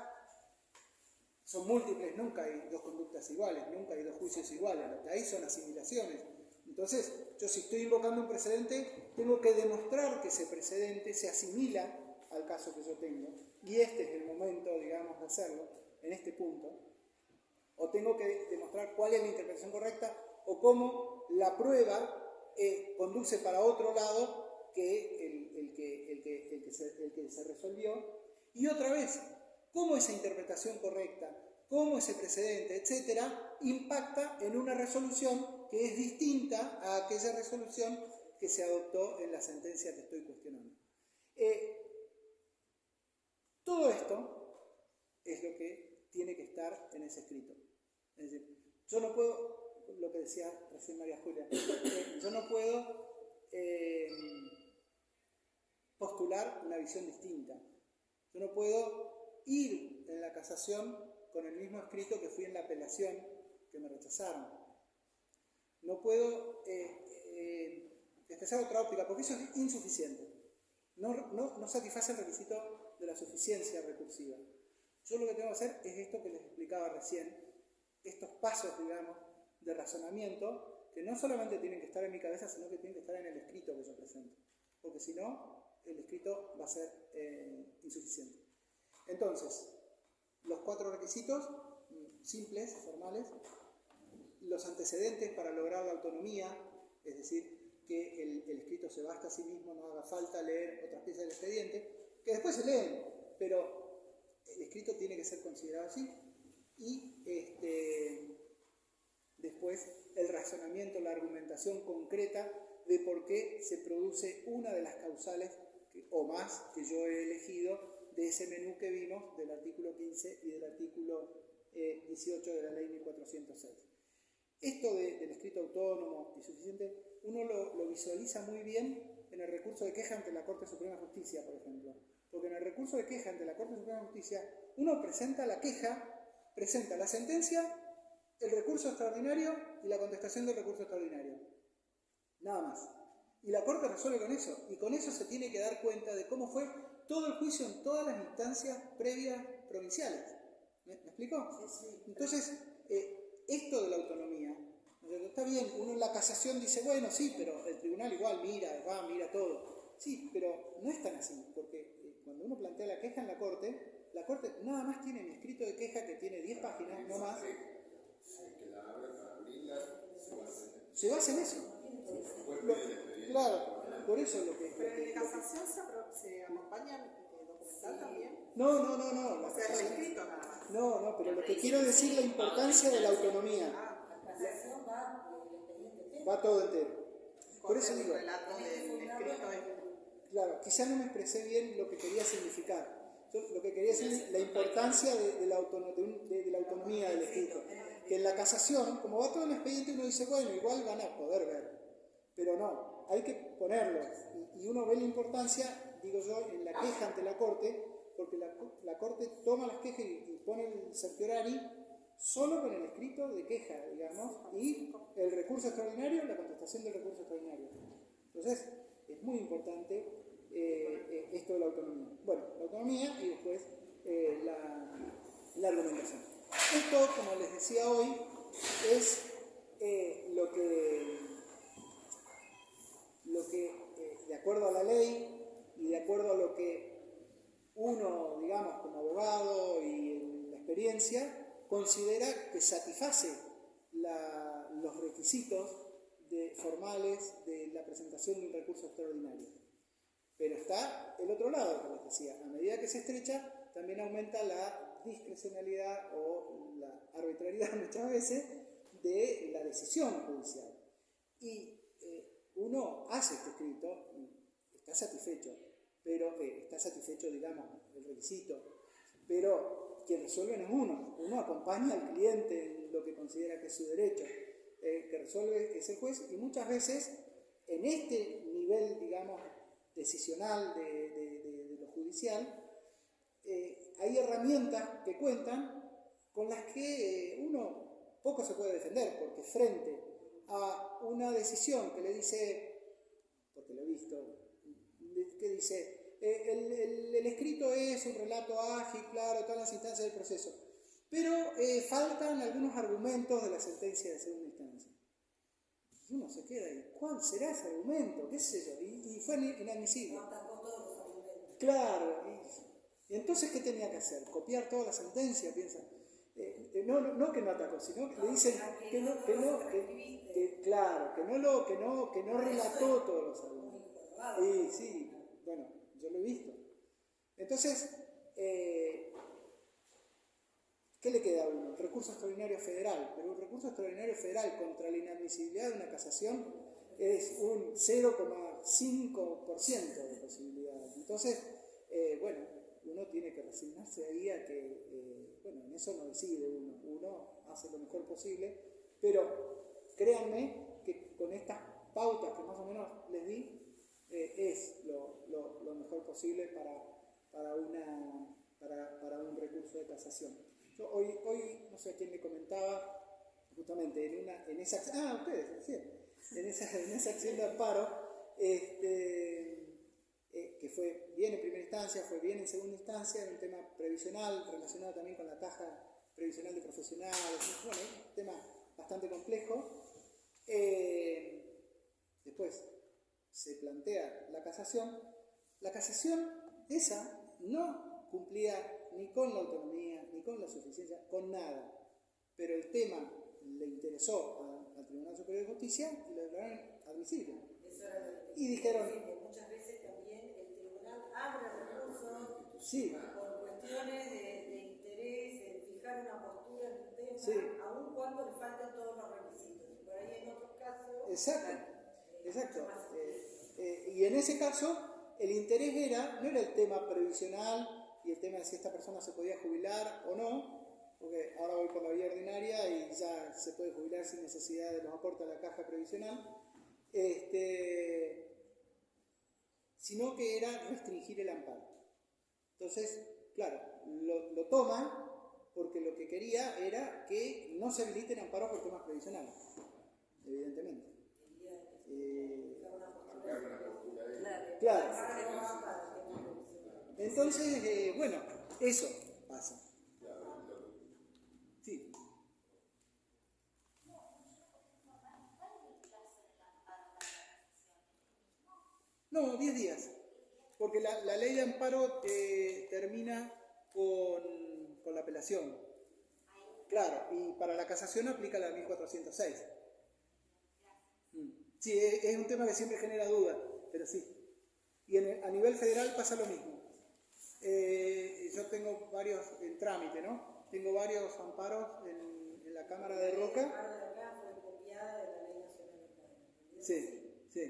son múltiples, nunca hay dos conductas iguales, nunca hay dos juicios iguales, lo que hay son asimilaciones. Entonces, yo si estoy invocando un precedente, tengo que demostrar que ese precedente se asimila al caso que yo tengo, y este es el momento, digamos, de hacerlo, en este punto, o tengo que demostrar cuál es la interpretación correcta, o cómo la prueba conduce para otro lado que el que se resolvió, y otra vez, cómo esa interpretación correcta, cómo ese precedente, etcétera, impacta en una resolución que es distinta a aquella resolución que se adoptó en la sentencia que estoy cuestionando. Todo esto es lo que tiene que estar en ese escrito. Es decir, yo no puedo, lo que decía recién María Julia, yo no puedo postular una visión distinta. Yo no puedo ir en la casación con el mismo escrito que fui en la apelación que me rechazaron. No puedo expresar otra óptica, porque eso es insuficiente. No satisface el requisito de la suficiencia recursiva. Yo lo que tengo que hacer es esto que les explicaba recién, estos pasos, digamos, de razonamiento, que no solamente tienen que estar en mi cabeza, sino que tienen que estar en el escrito que yo presento. Porque si no, el escrito va a ser insuficiente. Entonces, los 4 requisitos simples, formales, los antecedentes para lograr la autonomía, es decir, que el escrito se basta a sí mismo, no haga falta leer otras piezas del expediente, que después se leen, pero el escrito tiene que ser considerado así. Y después el razonamiento, la argumentación concreta de por qué se produce una de las causales o más que yo he elegido de ese menú que vimos del artículo 15 y del artículo 18 de la ley 1406. Esto del escrito autónomo y suficiente, uno lo visualiza muy bien en el recurso de queja ante la Corte Suprema de Justicia, por ejemplo. Porque en el recurso de queja ante la Corte Suprema de Justicia, uno presenta la queja, presenta la sentencia, el recurso extraordinario y la contestación del recurso extraordinario. Nada más. Y la Corte resuelve con eso. Y con eso se tiene que dar cuenta de cómo fue todo el juicio en todas las instancias previas provinciales. ¿Me explico? Sí, sí. Entonces, esto de la autonomía, está bien, uno en la casación dice, bueno, sí, pero el tribunal igual mira todo. Sí, pero no es tan así, porque cuando uno plantea la queja en la Corte nada más tiene mi escrito de queja que tiene 10 páginas, no más. Que la abre para abrirla, Se basa en eso. Claro, por eso es lo que... Pero en casación se acompaña documental también. No. O sea, el escrito nada más. No, pero lo que quiero decir es la importancia de la autonomía. La casación va el expediente entero. Va todo entero. Por eso digo, El relato del escrito es... claro, quizá no me expresé bien lo que quería significar. Yo lo que quería decir es la importancia de la autonomía del escrito. Que en la casación, como va todo el expediente, uno dice, bueno, igual van a poder ver. Pero no, hay que ponerlo. Y uno ve la importancia, digo yo, en la queja ante la Corte, porque la Corte toma las quejas y pone el certiorari solo con el escrito de queja, digamos, y el recurso extraordinario, la contestación del recurso extraordinario. Entonces, es muy importante esto de la autonomía. Bueno, la autonomía y después la argumentación. Esto, como les decía hoy, es lo que de acuerdo a la ley y de acuerdo a lo que uno, digamos, como abogado y en la experiencia, considera que satisface los requisitos formales de la presentación de un recurso extraordinario. Pero está el otro lado, como les decía, a medida que se estrecha, también aumenta la discrecionalidad o la arbitrariedad muchas veces de la decisión judicial. Y uno hace este escrito y está satisfecho, pero está satisfecho, digamos, el requisito, pero quien resuelve no es uno acompaña al cliente en lo que considera que es su derecho, que resuelve es el juez, y muchas veces en este nivel, digamos, decisional de lo judicial, hay herramientas que cuentan con las que uno poco se puede defender, porque frente a una decisión que le dice, porque lo he visto, que dice, el escrito es un relato ágil, claro, todas las instancias del proceso, pero faltan algunos argumentos de la sentencia de segunda instancia. Y uno se queda ahí, ¿cuál será ese argumento? ¿Qué sé yo? Y fue inadmisible. No atacó todos los argumentos. Claro, y entonces, ¿qué tenía que hacer? ¿Copiar toda la sentencia? Piensa. No que no atacó, sino que le dicen que no relató todos los argumentos. Y sí, bueno, yo lo he visto. Entonces, ¿qué le queda a uno? El recurso extraordinario federal. Pero un recurso extraordinario federal contra la inadmisibilidad de una casación es un 0,5% de posibilidad. Entonces, bueno, uno tiene que resignarse ahí a que, bueno, en eso no decide uno hace lo mejor posible, pero créanme que con estas pautas que más o menos les di, es lo mejor posible para un recurso de casación. Yo hoy no sé a quién le comentaba, justamente en esa acción de amparo, que fue bien en primera instancia, fue bien en segunda instancia, en un tema previsional, relacionado también con la caja previsional de profesionales, bueno, un tema bastante complejo. Después se plantea la casación esa no cumplía ni con la autonomía, ni con la suficiencia, con nada. pero el tema le interesó al Tribunal Superior de Justicia y lo declararon admisible. Eso era lo que Y dijeron, decir, que muchas veces también el tribunal abre recursos sí, por cuestiones de interés, de fijar una postura en un tema, sí. aun cuando le falten todos los requisitos. Y por ahí en otros casos, Exacto, exacto. mucho más Y en ese caso, el interés no era el tema previsional y el tema de si esta persona se podía jubilar o no, porque ahora voy por la vía ordinaria y ya se puede jubilar sin necesidad de los aportes a la caja previsional, sino que era restringir el amparo. Entonces, claro, lo toma porque lo que quería era que no se habiliten amparos por temas previsionales, evidentemente. Marcar una postura ahí. Claro. Entonces, bueno, eso pasa. Sí. No, 10 días. Porque la ley de amparo termina con la apelación. Claro, y para la casación aplica la 1406. Sí, es un tema que siempre genera duda, pero sí. Y a nivel federal pasa lo mismo. Yo tengo varios en trámite, ¿no? Tengo varios amparos en la Cámara de Roca. La Cámara de acá fue copiada de la Ley Nacional de Amparo. Sí, sí.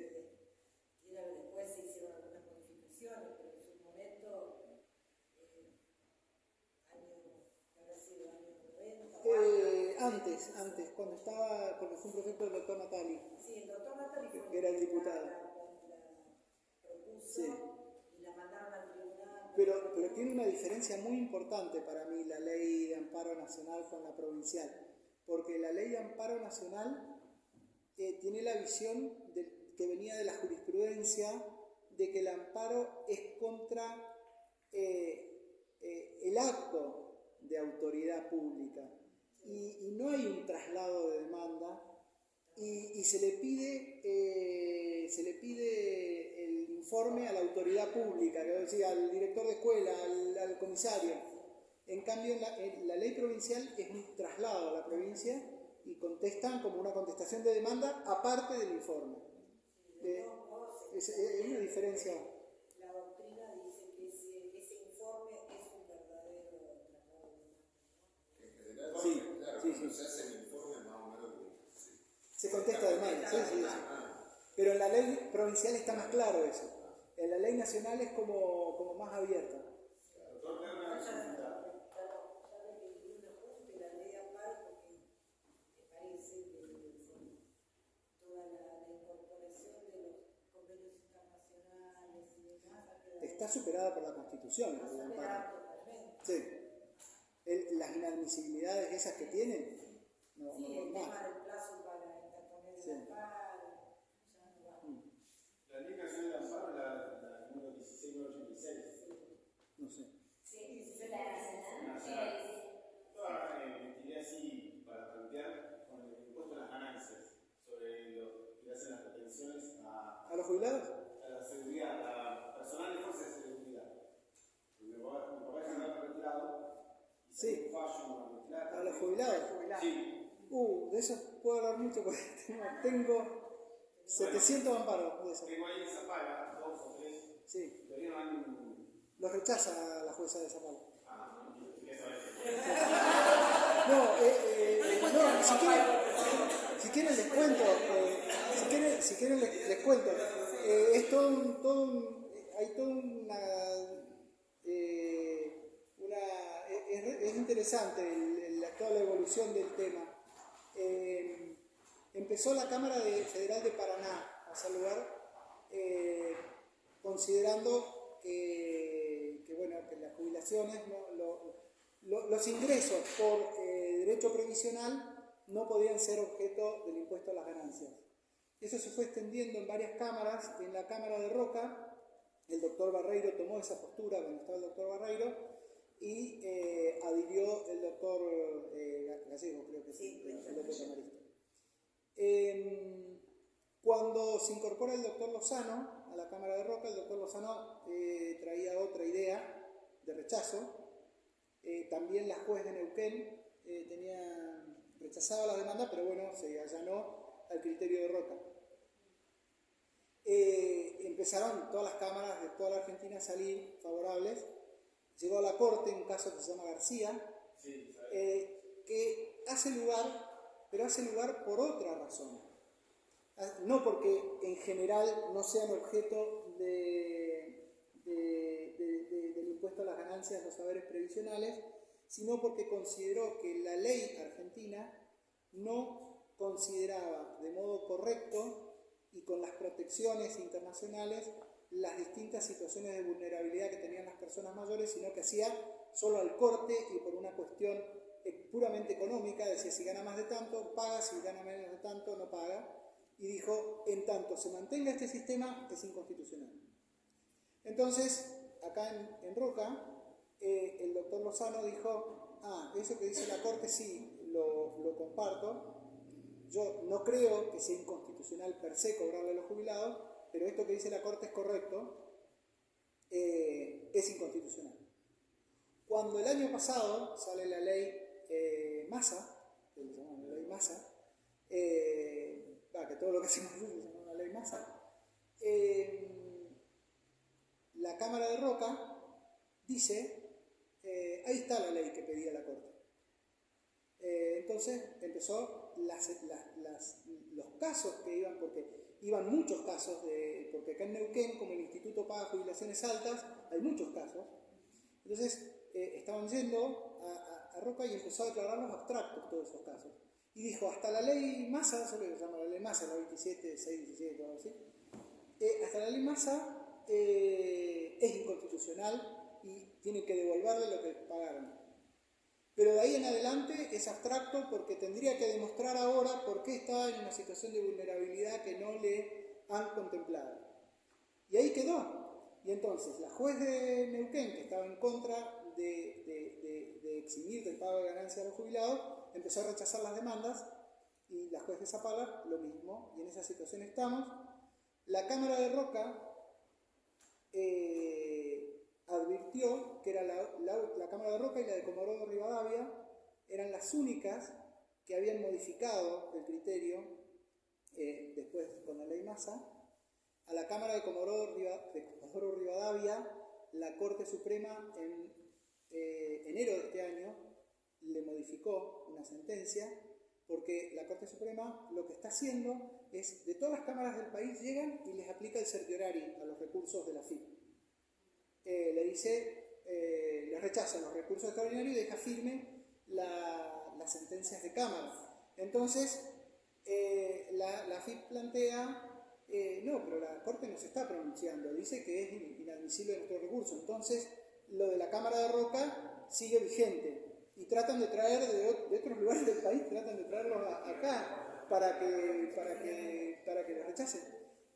Y después se hicieron algunas modificaciones, pero en su momento, habrá sido años 90. Antes, cuando estaba, porque fue un proyecto del doctor Natali. Sí, el doctor Natali fue que era el diputado. la propuso Sí. y la mandaron al tribunal. Pero tiene una diferencia muy importante para mí la ley de amparo nacional con la provincial, porque la ley de amparo nacional tiene la visión que venía de la jurisprudencia de que el amparo es contra el acto de autoridad pública y no hay un traslado de demanda y se le pide el informe a la autoridad pública, que decía, al director de escuela, al comisario. En cambio, la ley provincial es un traslado a la provincia y contestan como una contestación de demanda aparte del informe. Es una diferencia. La doctrina dice que ese informe es un verdadero traslado de demanda. En general, Sí, claro, sí, cuando sí. se hace el informe más o menos Se contesta demanda, sí. Pero en la ley provincial está más claro eso. En la ley nacional es como más abierta. Está superada por la Constitución, la ley de amparo. Sí. Las inadmisibilidades esas que tienen, no Sí, el más. tema del plazo para interponer el Sí. amparo, ya no va. La Ley Nacional de Amparo, la número 16986. No sé. Sí, La nacional. Diría así, para plantear con el impuesto a las ganancias, sobre lo que hacen las retenciones ¿A los jubilados? a la seguridad, a personal de fuerza de seguridad. Mi papá es general retirado, y Sí. un fallo, ¿A los jubilados? Sí. De eso puedo hablar mucho porque tengo 700 amparos de eso. Tengo ahí en Zapala, 2 o 3, Sí. todavía no han. Los rechaza la jueza de Zapala. Eso es. No, si quieren les cuento, si quieren les cuento. Es hay toda es interesante toda la evolución del tema. Empezó la Cámara Federal de Paraná a saludar, considerando que las jubilaciones, los ingresos por derecho previsional no podían ser objeto del impuesto a las ganancias. Eso se fue extendiendo en varias cámaras. En la Cámara de Roca, el doctor Barreiro tomó esa postura cuando estaba el doctor Barreiro y adhirió el doctor Gallego, creo que sí, el otro camarista. Cuando se incorpora el doctor Lozano a la Cámara de Roca, el doctor Lozano traía otra idea de rechazo. También la juez de Neuquén rechazaba la demanda, pero bueno, se allanó al criterio de Roca. Empezaron todas las cámaras de toda la Argentina a salir favorables. Llegó a la Corte un caso que se llama García, que hace lugar, pero hace lugar por otra razón. No porque en general no sean objeto del impuesto a las ganancias, los saberes previsionales, sino porque consideró que la ley argentina no consideraba de modo correcto y con las protecciones internacionales las distintas situaciones de vulnerabilidad que tenían las personas mayores, sino que hacía solo al corte y por una cuestión puramente económica, decía si gana más de tanto, paga, si gana menos de tanto, no paga, y dijo, en tanto se mantenga este sistema, es inconstitucional. Entonces, acá en Roca, el doctor Lozano dijo, eso que dice la Corte sí, lo comparto, yo no creo que sea inconstitucional per se cobrarle a los jubilados, pero esto que dice la Corte es correcto, es inconstitucional. Cuando el año pasado sale la ley Massa, que le llaman la ley Massa, que todo lo que hacemos se llama la ley Massa, la Cámara de Roca dice, ahí está la ley que pedía la Corte. Entonces empezó los casos que iban, porque iban muchos casos, porque acá en Neuquén, como el Instituto paga jubilaciones altas, hay muchos casos. Entonces estaban yendo a Roca y empezó a declararlos abstractos todos esos casos. Y dijo, hasta la ley Massa, eso le llama la ley Massa, la 27, 617, algo así, hasta la ley Massa es inconstitucional y tiene que devolverle lo que pagaron. Pero de ahí en adelante es abstracto porque tendría que demostrar ahora por qué está en una situación de vulnerabilidad que no le han contemplado. Y ahí quedó. Y entonces la juez de Neuquén, que estaba en contra de eximir del pago de ganancia a los jubilados, empezó a rechazar las demandas y la juez de Zapala lo mismo. Y en esa situación estamos. La Cámara de Roca advirtió que era la Cámara de Roca y la de Comodoro Rivadavia eran las únicas que habían modificado el criterio después con la ley Massa. A la Cámara de Comodoro Rivadavia, la Corte Suprema en enero de este año le modificó una sentencia porque la Corte Suprema lo que está haciendo es, de todas las cámaras del país llegan y les aplica el certiorari a los recursos de la FIP. Le dice, le rechaza los recursos extraordinarios y deja firme las sentencias de cámara. Entonces, la FIP plantea, no, pero la Corte no se está pronunciando, dice que es inadmisible nuestro recurso. Entonces, lo de la Cámara de Roca sigue vigente y tratan de traer de otros lugares del país, tratan de traerlos acá para que lo rechacen.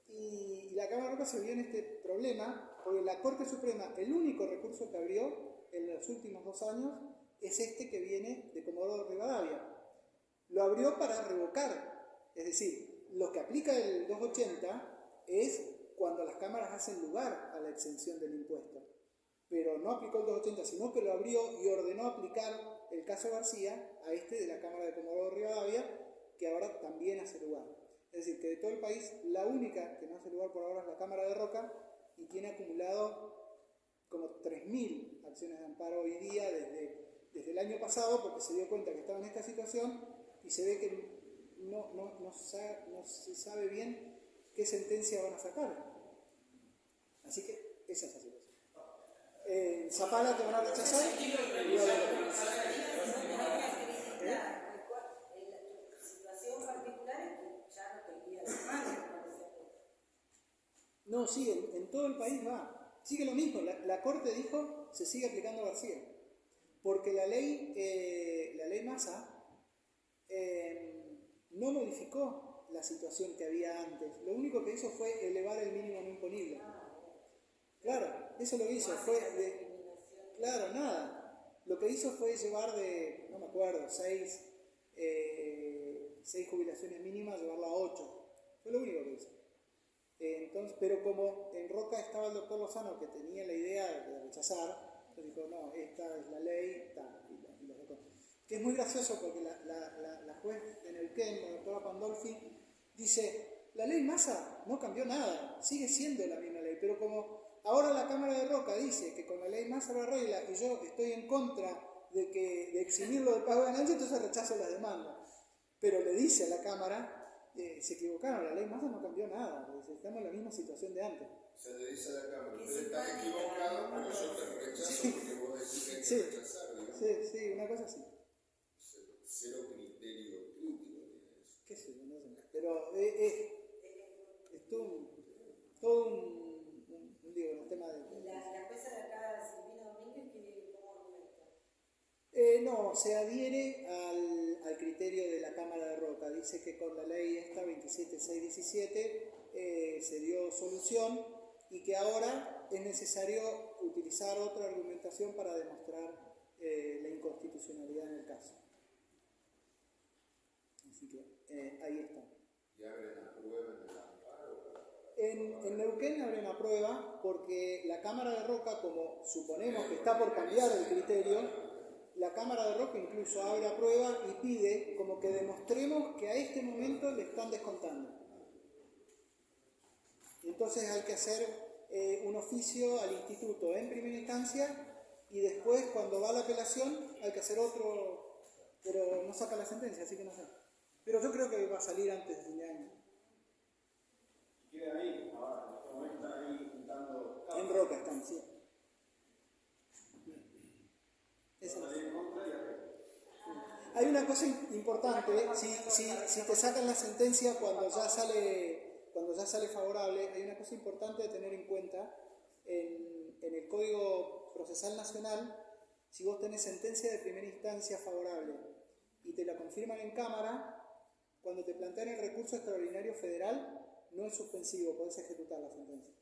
Y la Cámara de Roca se vio en este problema porque la Corte Suprema, el único recurso que abrió en los últimos 2 años es este que viene de Comodoro Rivadavia. Lo abrió para revocar, es decir, lo que aplica el 280 es cuando las cámaras hacen lugar a la exención del impuesto. Pero no aplicó el 280, sino que lo abrió y ordenó aplicar el caso García a este de la Cámara de Comodoro Rivadavia, que ahora también hace lugar. Es decir, que de todo el país, la única que no hace lugar por ahora es la Cámara de Roca y tiene acumulado como 3.000 acciones de amparo hoy día desde el año pasado, porque se dio cuenta que estaba en esta situación y se ve que no se sabe bien qué sentencia van a sacar. Así que esa es la situación. Zapala te van a rechazar. No, sí, en todo el país va. Sigue lo mismo. La Corte dijo, se sigue aplicando García. Porque la ley Massa no modificó la situación que había antes. Lo único que hizo fue elevar el mínimo no imponible. Claro, eso lo hizo. Claro, nada. Lo que hizo fue llevar no me acuerdo, 6 jubilaciones mínimas, llevarla a 8. Fue lo único que hizo. Entonces, pero como en Roca estaba el doctor Lozano, que tenía la idea de rechazar, entonces dijo, no, esta es la ley, y lo dejó. que es muy gracioso porque la juez de Neuquén, la doctora Pandolfi, dice, la ley Massa no cambió nada, sigue siendo la misma ley, pero como ahora la Cámara de Roca dice que con la ley Massa lo arregla y yo estoy en contra de eximirlo del pago de ganancias, entonces rechazo la demanda. Pero le dice a la Cámara, se equivocaron, la ley Massa no cambió nada, estamos en la misma situación de antes. Se le dice a la Cámara, usted está equivocado, pero yo te rechazo porque vos decís que hay que rechazar, digamos. Sí, una cosa así. Cero criterio crítico tiene eso. ¿Qué sé yo? No sé. Pero es todo un digo, el tema de... La jueza de acá, Silvina Domínguez, ¿cómo argumenta? No, se adhiere al criterio de la Cámara de Roca. Dice que con la ley esta 27617 se dio solución y que ahora es necesario utilizar otra argumentación para demostrar la inconstitucionalidad en el caso. Así que ahí está. ¿Y abren la prueba en el amparo? En Neuquén abren la prueba porque la Cámara de Roca, como suponemos que está por cambiar el criterio, la Cámara de Roca incluso abre a prueba y pide como que demostremos que a este momento le están descontando. Entonces hay que hacer un oficio al instituto en primera instancia y después cuando va la apelación hay que hacer otro, pero no saca la sentencia, así que no sé. Pero yo creo que va a salir antes de fin de año. ¿Quieren ahí? Ahora, en este momento están ahí juntando. En Roca están, sí. Hay una cosa importante, si te sacan la sentencia cuando ya sale favorable, hay una cosa importante de tener en cuenta en el Código Procesal Nacional. Si vos tenés sentencia de primera instancia favorable y te la confirman en Cámara, cuando te plantean el recurso extraordinario federal, no es suspensivo, podés ejecutar la sentencia.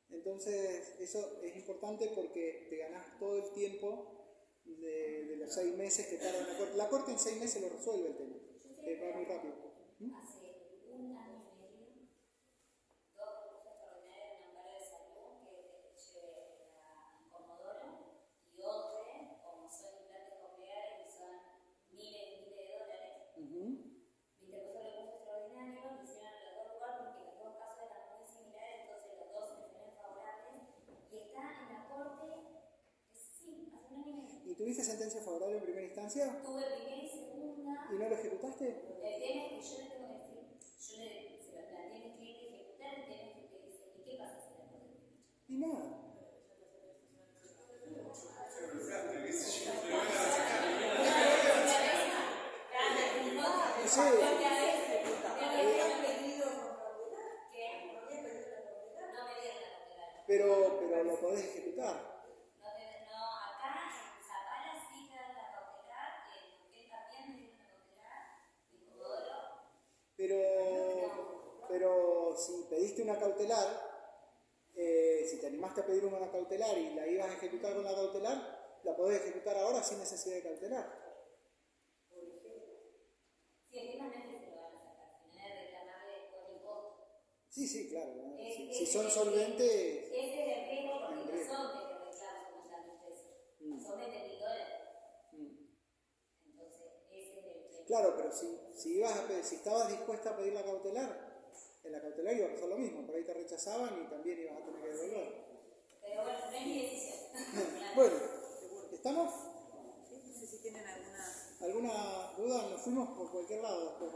Entonces, eso es importante porque te ganás todo el tiempo de los 6 meses que tarda la Corte. La Corte en 6 meses lo resuelve el tema, va muy rápido. Hace un año y medio, 2 recursos extraordinarios en amparo de salud que lleve a Comodoro y otro, como son implantes cocleares y son miles y miles de dólares. Me interpuso el recurso extraordinario, lo hicieron en los dos lugares porque los dos casos eran muy similares, entonces los dos me salieron favorables y está en la Corte, sí, hace un año y medio. ¿Y tuviste sentencia favorable en primera instancia? Tuve primera y segunda. ¿Y no lo ejecutaste? El tema es que yo le tengo que decir, se lo planteé a mi cliente ejecutar, el tema es que te dice, ¿y qué pasa si la Corte te escucha? Y nada. Sí. Pero lo podés ejecutar. Pero si pediste una cautelar, si te animaste a pedir una cautelar y la ibas a ejecutar con la cautelar, la podés ejecutar ahora sin necesidad de cautelar. Sí, claro. ¿no? Si son solventes. Ese es el riesgo porque no son que te reclaman como están ustedes. Son $20.000. Entonces, ese es el riesgo. Claro, pero si estabas dispuesta a pedir la cautelar, en la cautelar iba a pasar lo mismo. Por ahí te rechazaban y también ibas a tener que devolver. Pero bueno, no es mi decisión. Bueno, ¿estamos? No sé si tienen alguna... ¿Alguna duda? Nos fuimos por cualquier lado después.